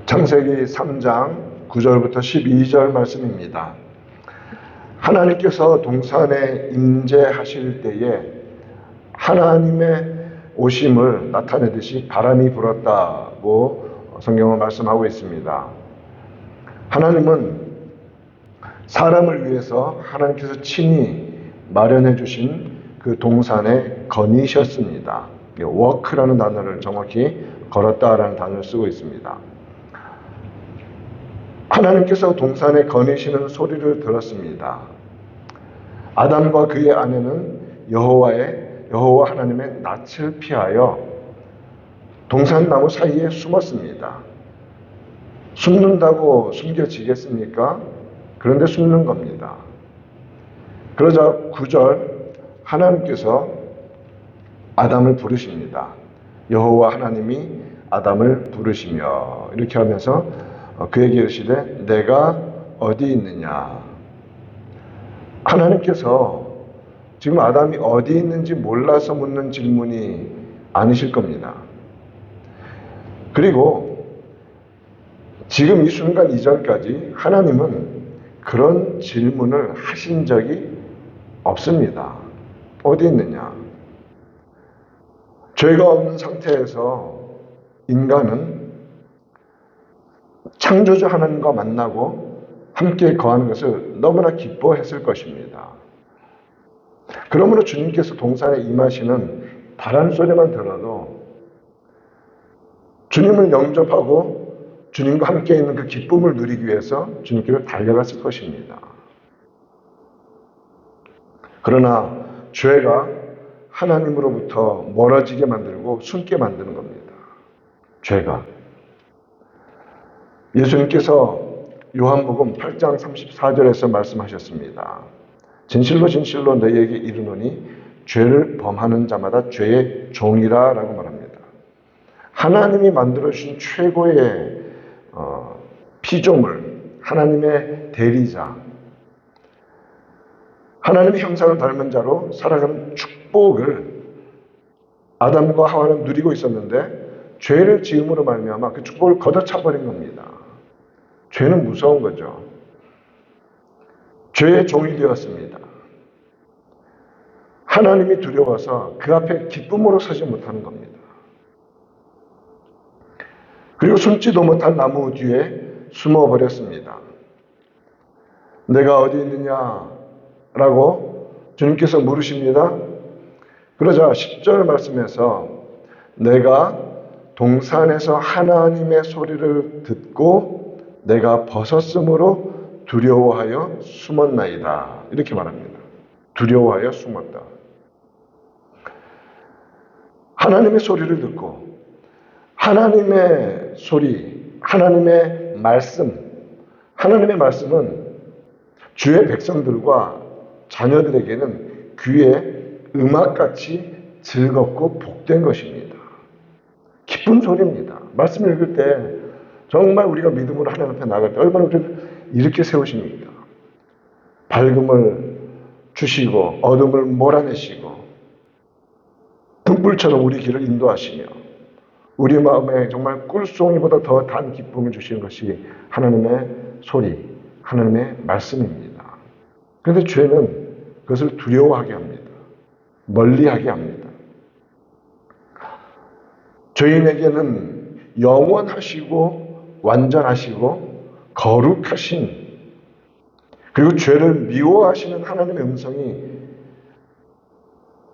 창세기 3장 9절부터 12절 말씀입니다. 하나님께서 동산에 임재하실 때에 하나님의 오심을 나타내듯이 바람이 불었다고 성경은 말씀하고 있습니다. 하나님은 사람을 위해서 하나님께서 친히 마련해 주신 그 동산에 거니셨습니다. 워크라는 단어를 정확히 걸었다라는 단어를 쓰고 있습니다. 하나님께서 동산에 거니시는 소리를 들었습니다. 아담과 그의 아내는 여호와 하나님의 낯을 피하여 동산나무 사이에 숨었습니다. 숨는다고 숨겨지겠습니까? 그런데 숨는 겁니다. 그러자 9절 하나님께서 아담을 부르십니다. 여호와 하나님이 아담을 부르시며 이렇게 하면서 그에게 이르시되 내가 어디 있느냐. 하나님께서 지금 아담이 어디 있는지 몰라서 묻는 질문이 아니실 겁니다. 그리고 지금 이 순간 이전까지 하나님은 그런 질문을 하신 적이 없습니다. 어디 있느냐? 죄가 없는 상태에서 인간은 창조주 하나님과 만나고 함께 거하는 것을 너무나 기뻐했을 것입니다. 그러므로 주님께서 동산에 임하시는 바람 소리만 들어도 주님을 영접하고 주님과 함께 있는 그 기쁨을 누리기 위해서 주님께로 달려갔을 것입니다. 그러나 죄가 하나님으로부터 멀어지게 만들고 숨게 만드는 겁니다. 죄가. 예수님께서 요한복음 8장 34절에서 말씀하셨습니다. 진실로 진실로 너희에게 이르노니 죄를 범하는 자마다 죄의 종이라 라고 말합니다. 하나님이 만들어주신 최고의 피조물, 하나님의 대리자, 하나님의 형상을 닮은 자로 살아가는 축복을 아담과 하와는 누리고 있었는데 죄를 지음으로 말미암아 그 축복을 걷어차버린 겁니다. 죄는 무서운 거죠. 죄의 종이 되었습니다. 하나님이 두려워서 그 앞에 기쁨으로 서지 못하는 겁니다. 그리고 숨지도 못한 나무 뒤에 숨어버렸습니다. 내가 어디 있느냐라고 주님께서 물으십니다. 그러자 10절 말씀에서 내가 동산에서 하나님의 소리를 듣고 내가 벗었으므로 두려워하여 숨었나이다. 이렇게 말합니다. 두려워하여 숨었다. 하나님의 소리를 듣고 하나님의 소리, 하나님의 말씀은 주의 백성들과 자녀들에게는 귀에 음악같이 즐겁고 복된 것입니다. 기쁜 소리입니다. 말씀을 읽을 때 정말 우리가 믿음으로 하나님 앞에 나갈 때 얼마나 우리를 이렇게 세우십니까? 밝음을 주시고 어둠을 몰아내시고 등불처럼 우리 길을 인도하시며 우리 마음에 정말 꿀송이보다 더 단 기쁨을 주시는 것이 하나님의 소리, 하나님의 말씀입니다. 그런데 죄는 그것을 두려워하게 합니다. 멀리하게 합니다. 죄인에게는 영원하시고 완전하시고 거룩하신 그리고 죄를 미워하시는 하나님의 음성이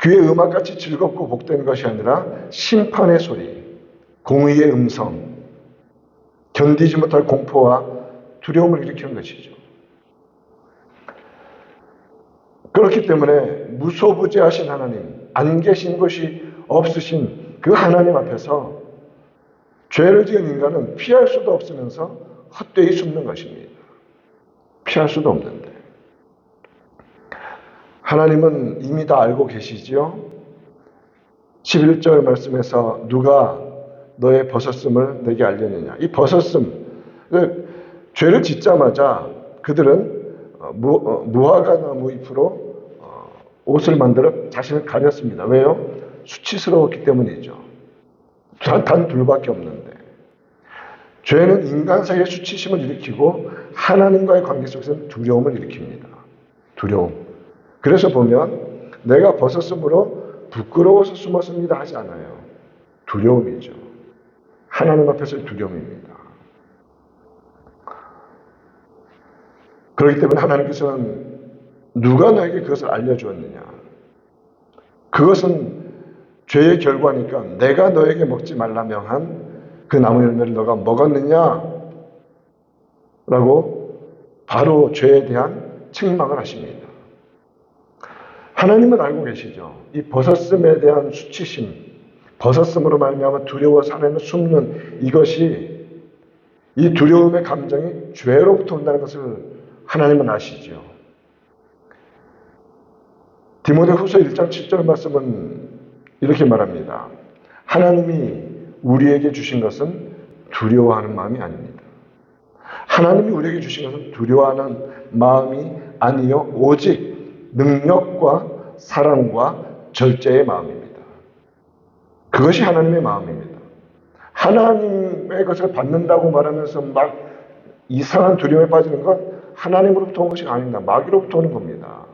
귀의 음악같이 즐겁고 복된 것이 아니라 심판의 소리, 공의의 음성, 견디지 못할 공포와 두려움을 일으키는 것이죠. 그렇기 때문에 무소부재하신 하나님, 안 계신 것이 없으신 그 하나님 앞에서 죄를 지은 인간은 피할 수도 없으면서 헛되이 숨는 것입니다. 피할 수도 없는데. 하나님은 이미 다 알고 계시지요. 11절 말씀에서 누가 너의 벗었음을 내게 알려느냐. 이 벗었음, 죄를 짓자마자 그들은 무화과 나무 잎으로 옷을 만들어 자신을 가렸습니다. 왜요? 수치스러웠기 때문이죠. 단 둘밖에 없는데. 죄는 인간 사이의 수치심을 일으키고 하나님과의 관계 속에서는 두려움을 일으킵니다. 두려움. 그래서 보면 내가 벗었으므로 부끄러워서 숨었습니다 하지 않아요. 두려움이죠. 하나님 앞에서의 두려움입니다. 그렇기 때문에 하나님께서는 누가 너에게 그것을 알려주었느냐? 그것은 죄의 결과니까 내가 너에게 먹지 말라 명한 그 나무 열매를 너가 먹었느냐? 라고 바로 죄에 대한 책망을 하십니다. 하나님은 알고 계시죠. 이 벗었음에 대한 수치심, 벗었음으로 말미암아 두려워서 하나님을 숨는 이것이 이 두려움의 감정이 죄로부터 온다는 것을 하나님은 아시죠. 디모데후서 1장 7절 말씀은 이렇게 말합니다. 하나님이 우리에게 주신 것은 두려워하는 마음이 아닙니다. 하나님이 우리에게 주신 것은 두려워하는 마음이 아니요 오직 능력과 사랑과 절제의 마음입니다. 그것이 하나님의 마음입니다. 하나님의 것을 받는다고 말하면서 막 이상한 두려움에 빠지는 건 하나님으로부터 온 것이 아닙니다. 마귀로부터 오는 겁니다.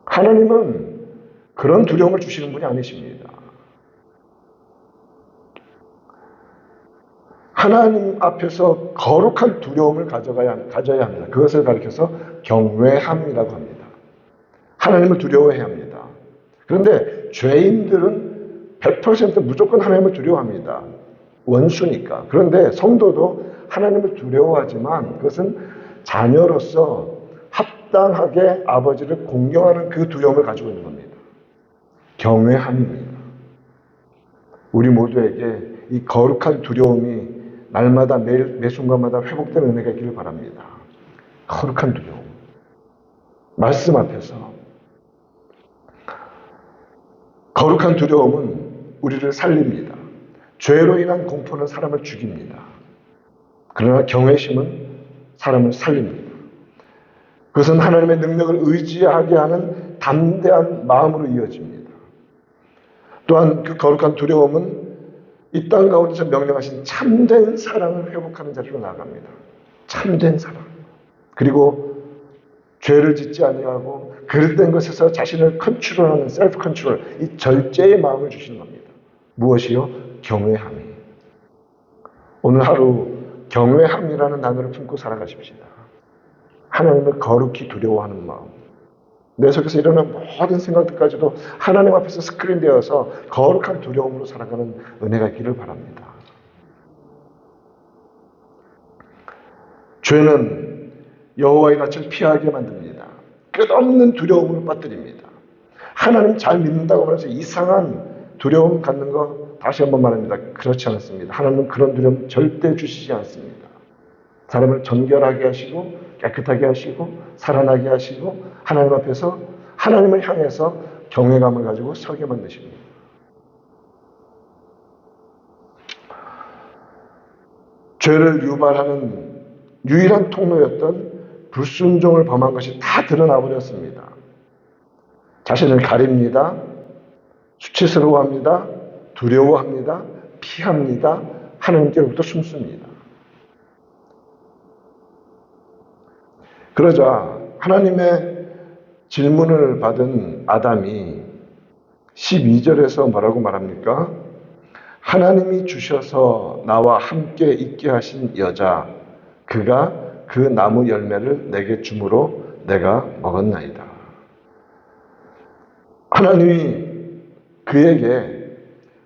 하나님은 그런 두려움을 주시는 분이 아니십니다. 하나님 앞에서 거룩한 두려움을 가져야 합니다. 그것을 가리켜서 경외함이라고 합니다. 하나님을 두려워해야 합니다. 그런데 죄인들은 100% 무조건 하나님을 두려워합니다. 원수니까. 그런데 성도도 하나님을 두려워하지만 그것은 자녀로서 합당하게 아버지를 공경하는 그 두려움을 가지고 있는 겁니다. 경외함입니다. 우리 모두에게 이 거룩한 두려움이 날마다 매 순간마다 회복되는 은혜가 있기를 바랍니다. 거룩한 두려움. 말씀 앞에서. 거룩한 두려움은 우리를 살립니다. 죄로 인한 공포는 사람을 죽입니다. 그러나 경외심은 사람을 살립니다. 그것은 하나님의 능력을 의지하게 하는 담대한 마음으로 이어집니다. 또한 그 거룩한 두려움은 이 땅 가운데서 명령하신 참된 사랑을 회복하는 자리로 나아갑니다. 참된 사랑. 그리고 죄를 짓지 아니하고 그릇된 것에서 자신을 컨트롤하는 셀프 컨트롤, 이 절제의 마음을 주시는 겁니다. 무엇이요? 경외함이. 오늘 하루 경외함이라는 단어를 품고 살아가십시다. 하나님을 거룩히 두려워하는 마음. 내 속에서 일어나는 모든 생각들까지도 하나님 앞에서 스크린되어서 거룩한 두려움으로 살아가는 은혜가 있기를 바랍니다. 죄는 여호와의 낯을 피하게 만듭니다. 끝없는 두려움으로 빠뜨립니다. 하나님 잘 믿는다고 하면서 이상한 두려움 갖는 거 다시 한번 말합니다. 그렇지 않습니다. 하나님은 그런 두려움 절대 주시지 않습니다. 사람을 정결하게 하시고 깨끗하게 하시고 살아나게 하시고 하나님 앞에서 하나님을 향해서 경외감을 가지고 서게 만드십니다. 죄를 유발하는 유일한 통로였던 불순종을 범한 것이 다 드러나 버렸습니다. 자신을 가립니다. 수치스러워합니다. 두려워합니다. 피합니다. 하나님께로부터 숨습니다. 그러자 하나님의 질문을 받은 아담이 12절에서 뭐라고 말합니까? 하나님이 주셔서 나와 함께 있게 하신 여자, 그가 그 나무 열매를 내게 주므로 내가 먹었나이다. 하나님이 그에게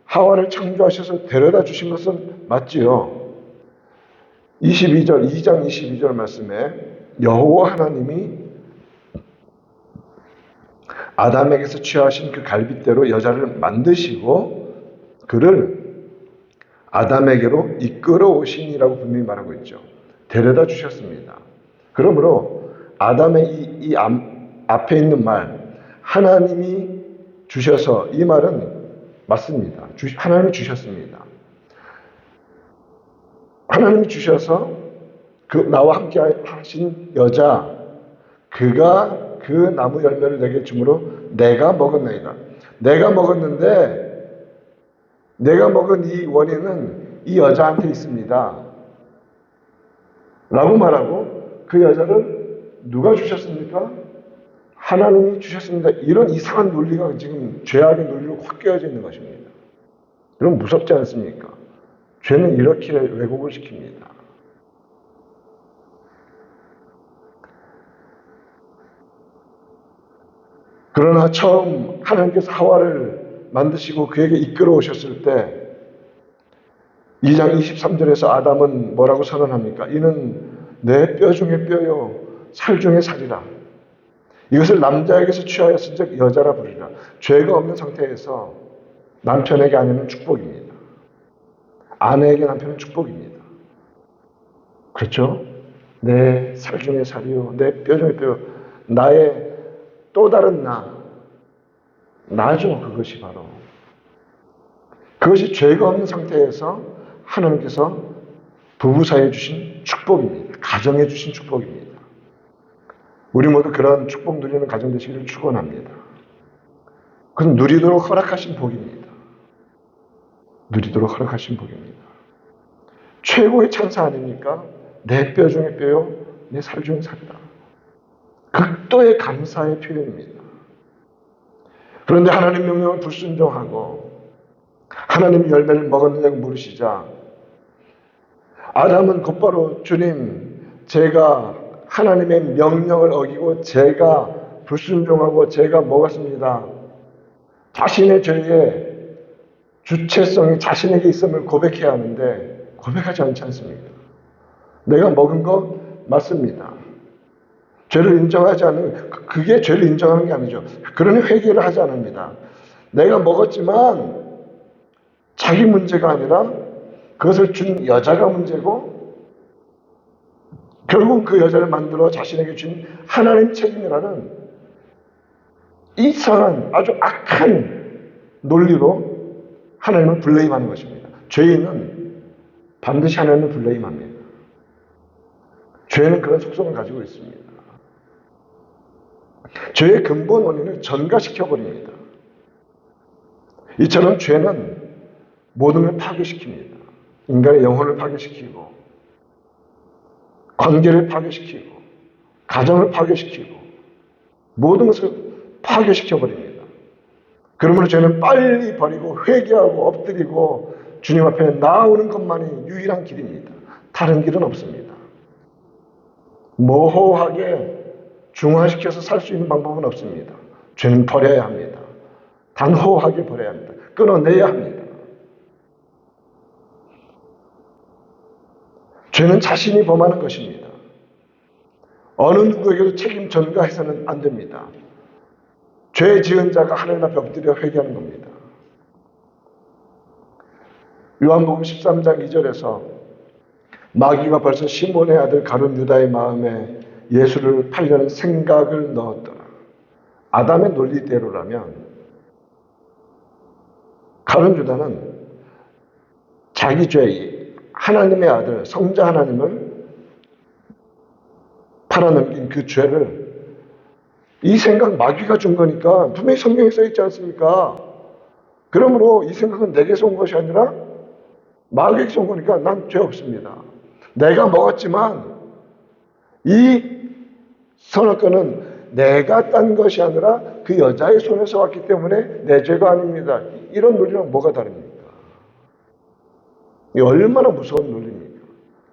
하와를 창조하셔서 데려다 주신 것은 맞지요. 2장 22절 말씀에 여호와 하나님이 아담에게서 취하신 그 갈빗대로 여자를 만드시고 그를 아담에게로 이끌어 오시니라고 분명히 말하고 있죠. 데려다 주셨습니다. 그러므로 아담의 이 앞에 있는 말 하나님이 주셔서 이 말은 맞습니다. 하나님이 주셨습니다. 하나님이 주셔서 그 나와 함께 하신 여자 그가 그 나무 열매를 내게 주므로 내가 먹었나이다. 내가 먹었는데 내가 먹은 이 원인은 이 여자한테 있습니다. 라고 말하고 그 여자를 누가 주셨습니까? 하나님이 주셨습니다. 이런 이상한 논리가 지금 죄악의 논리로 확 깨어져 있는 것입니다. 여러분 무섭지 않습니까? 죄는 이렇게 왜곡을 시킵니다. 그러나 처음 하나님께서 하와를 만드시고 그에게 이끌어 오셨을 때 2장 23절에서 아담은 뭐라고 선언합니까? 이는 내 뼈 중에 뼈요 살 중에 살이라. 이것을 남자에게서 취하였은즉 여자라 부르리라. 죄가 없는 상태에서 남편에게 아내는 축복입니다. 아내에게 남편은 축복입니다. 그렇죠? 내 살 중에 살이요 내 뼈 중에 뼈요 나의 또 다른 나죠. 그것이 바로 그것이 죄가 없는 상태에서 하나님께서 부부 사이에 주신 축복입니다. 가정에 주신 축복입니다. 우리 모두 그런 축복 누리는 가정 되시기를 축원합니다. 그건 누리도록 허락하신 복입니다. 누리도록 허락하신 복입니다. 최고의 찬사 아닙니까? 내 뼈 중에 뼈요, 내 살 중에 살이다. 극도의 감사의 표현입니다. 그런데 하나님 명령을 불순종하고 하나님 열매를 먹었느냐고 물으시자 아담은 곧바로 주님, 제가 하나님의 명령을 어기고 제가 불순종하고 제가 먹었습니다. 자신의 죄의 주체성이 자신에게 있음을 고백해야 하는데 고백하지 않지 않습니까? 내가 먹은 거 맞습니다. 죄를 인정하지 않는, 그게 죄를 인정하는 게 아니죠. 그러니 회개를 하지 않습니다. 내가 먹었지만 자기 문제가 아니라 그것을 준 여자가 문제고 결국 그 여자를 만들어 자신에게 준 하나님 책임이라는 이상한 아주 악한 논리로 하나님을 블레임하는 것입니다. 죄인은 반드시 하나님을 블레임합니다. 죄는 그런 속성을 가지고 있습니다. 죄의 근본 원인을 전가시켜버립니다. 이처럼 죄는 모든 걸 파괴시킵니다. 인간의 영혼을 파괴시키고 관계를 파괴시키고 가정을 파괴시키고 모든 것을 파괴시켜버립니다. 그러므로 죄는 빨리 버리고 회개하고 엎드리고 주님 앞에 나아오는 것만이 유일한 길입니다. 다른 길은 없습니다. 모호하게 중화시켜서 살 수 있는 방법은 없습니다. 죄는 버려야 합니다. 단호하게 버려야 합니다. 끊어내야 합니다. 죄는 자신이 범하는 것입니다. 어느 누구에게도 책임 전가해서는 안 됩니다. 죄 지은 자가 하나님 앞에 엎드려 회개하는 겁니다. 요한복음 13장 2절에서 마귀가 벌써 시몬의 아들 가룟 유다의 마음에 예수를 팔려는 생각을 넣었더라. 아담의 논리대로라면 가룟 유다는 자기 죄, 하나님의 아들, 성자 하나님을 팔아넘긴 그 죄를 이 생각 마귀가 준 거니까 분명히 성경에 써 있지 않습니까? 그러므로 이 생각은 내게서 온 것이 아니라 마귀에게서 온 거니까 난 죄 없습니다. 내가 먹었지만 이 선악과는 내가 딴 것이 아니라 그 여자의 손에서 왔기 때문에 내 죄가 아닙니다. 이런 논리랑 뭐가 다릅니까? 이 얼마나 무서운 논리입니까?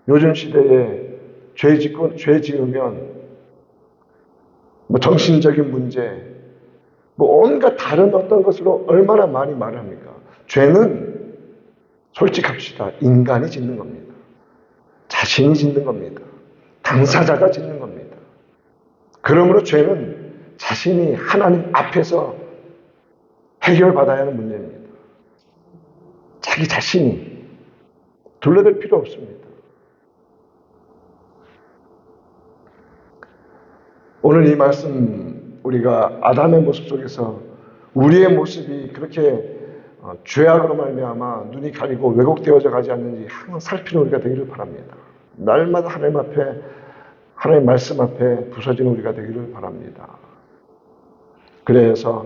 요즘 시대에 죄 지으면 뭐 정신적인 문제, 뭐 온갖 다른 어떤 것으로 얼마나 많이 말을 합니까? 죄는 솔직합시다. 인간이 짓는 겁니다. 자신이 짓는 겁니다. 당사자가 짓는 겁니다. 그러므로 죄는 자신이 하나님 앞에서 해결받아야 하는 문제입니다. 자기 자신이 둘러댈 필요 없습니다. 오늘 이 말씀 우리가 아담의 모습 속에서 우리의 모습이 그렇게 죄악으로 말미암아 눈이 가리고 왜곡되어져 가지 않는지 항상 살피는 우리가 되기를 바랍니다. 날마다 하나님 앞에 하나님 말씀 앞에 부서지는 우리가 되기를 바랍니다. 그래서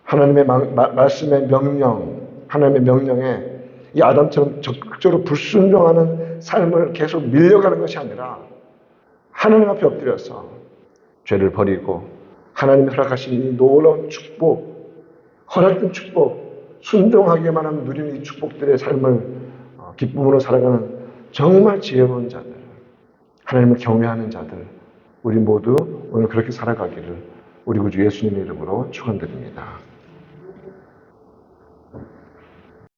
하나님의 말씀의 명령, 하나님의 명령에 이 아담처럼 적극적으로 불순종하는 삶을 계속 밀려가는 것이 아니라 하나님 앞에 엎드려서 죄를 버리고 하나님이 허락하신 이 놀라운 축복, 허락된 축복, 순종하기만 하면 누리는 이 축복들의 삶을 기쁨으로 살아가는 정말 지혜로운 자들, 하나님을 경외하는 자들, 우리 모두 오늘 그렇게 살아가기를 우리 구주 예수님의 이름으로 축원드립니다.